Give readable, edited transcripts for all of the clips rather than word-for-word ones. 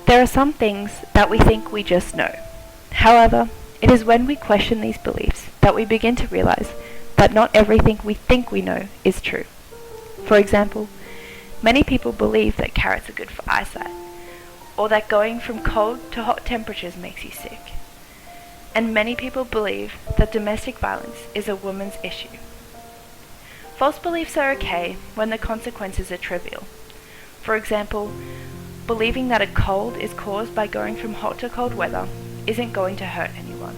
There are some things that we think we just know. However, it is when we question these beliefs that we begin to realize that not everything we think we know is true. For example, many people believe that carrots are good for eyesight, or that going from cold to hot temperatures makes you sick. And many people believe that domestic violence is a woman's issue. False beliefs are okay when the consequences are trivial. For example, believing that a cold is caused by going from hot to cold weather isn't going to hurt anyone.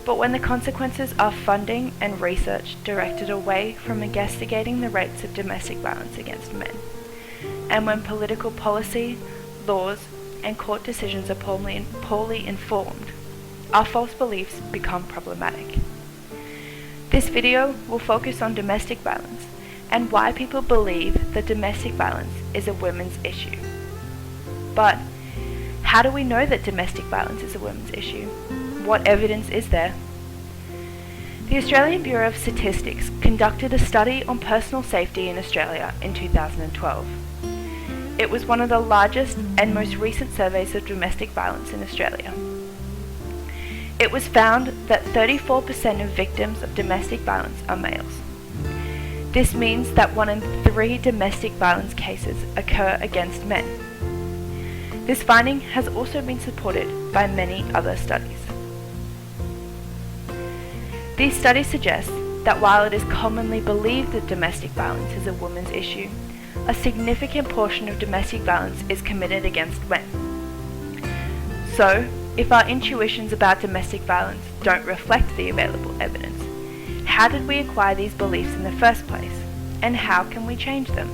But when the consequences are funding and research directed away from investigating the rates of domestic violence against men, and when political policy, laws, and court decisions are poorly informed, our false beliefs become problematic. This video will focus on domestic violence and why people believe that domestic violence is a women's issue. But how do we know that domestic violence is a women's issue? What evidence is there? The Australian Bureau of Statistics conducted a study on personal safety in Australia in 2012. It was one of the largest and most recent surveys of domestic violence in Australia. It was found that 34% of victims of domestic violence are males. This means that 1 in 3 domestic violence cases occur against men. This finding has also been supported by many other studies. These studies suggest that while it is commonly believed that domestic violence is a woman's issue, a significant portion of domestic violence is committed against men. So, if our intuitions about domestic violence don't reflect the available evidence, how did we acquire these beliefs in the first place, and how can we change them?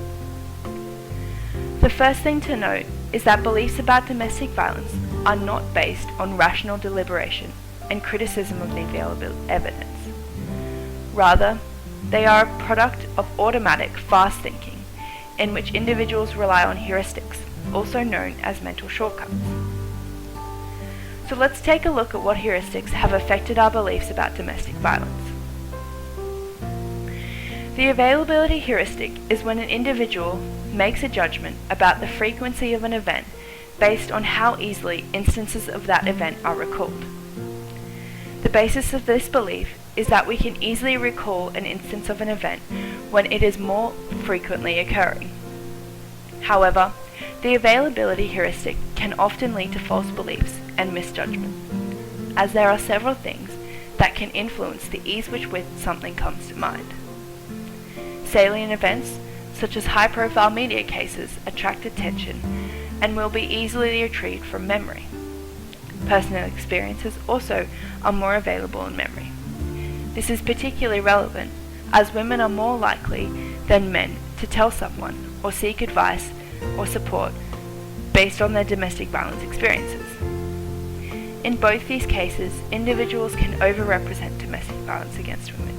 The first thing to note is that beliefs about domestic violence are not based on rational deliberation and criticism of the available evidence. Rather, they are a product of automatic, fast thinking, in which individuals rely on heuristics, also known as mental shortcuts. So let's take a look at what heuristics have affected our beliefs about domestic violence. The availability heuristic is when an individual makes a judgment about the frequency of an event based on how easily instances of that event are recalled. The basis of this belief is that we can easily recall an instance of an event when it is more frequently occurring. However, the availability heuristic can often lead to false beliefs and misjudgment, as there are several things that can influence the ease with which something comes to mind. Salient events, such as high-profile media cases, attract attention and will be easily retrieved from memory. Personal experiences also are more available in memory. This is particularly relevant as women are more likely than men to tell someone or seek advice or support based on their domestic violence experiences. In both these cases, individuals can overrepresent domestic violence against women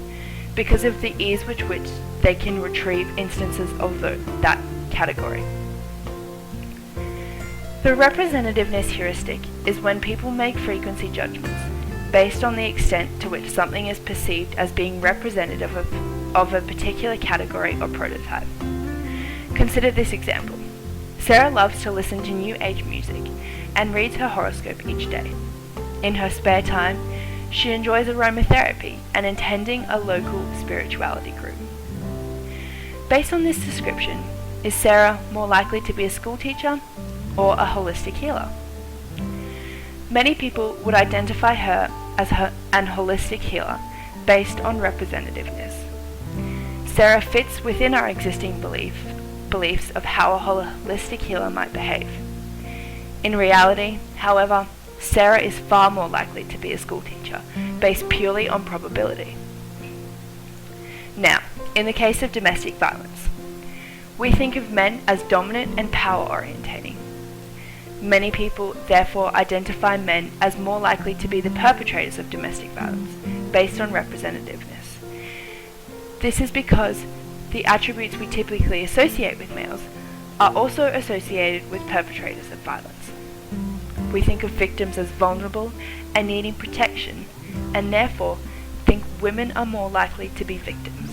because of the ease with which they can retrieve instances of that category. The representativeness heuristic is when people make frequency judgments based on the extent to which something is perceived as being representative of a particular category or prototype. Consider this example. Sarah loves to listen to new age music and reads her horoscope each day. In her spare time, she enjoys aromatherapy and attending a local spirituality group. Based on this description, is Sarah more likely to be a school teacher or a holistic healer? Many people would identify her as an holistic healer based on representativeness. Sarah fits within our existing beliefs of how a holistic healer might behave. In reality, however, Sarah is far more likely to be a school teacher, based purely on probability. Now, in the case of domestic violence, we think of men as dominant and power-orientating. Many people therefore identify men as more likely to be the perpetrators of domestic violence, based on representativeness. This is because the attributes we typically associate with males are also associated with perpetrators of violence. We think of victims as vulnerable and needing protection, and therefore think women are more likely to be victims.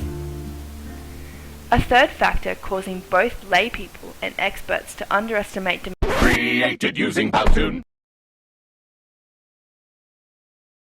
A third factor causing both lay people and experts to underestimate domestic Created using Powtoon.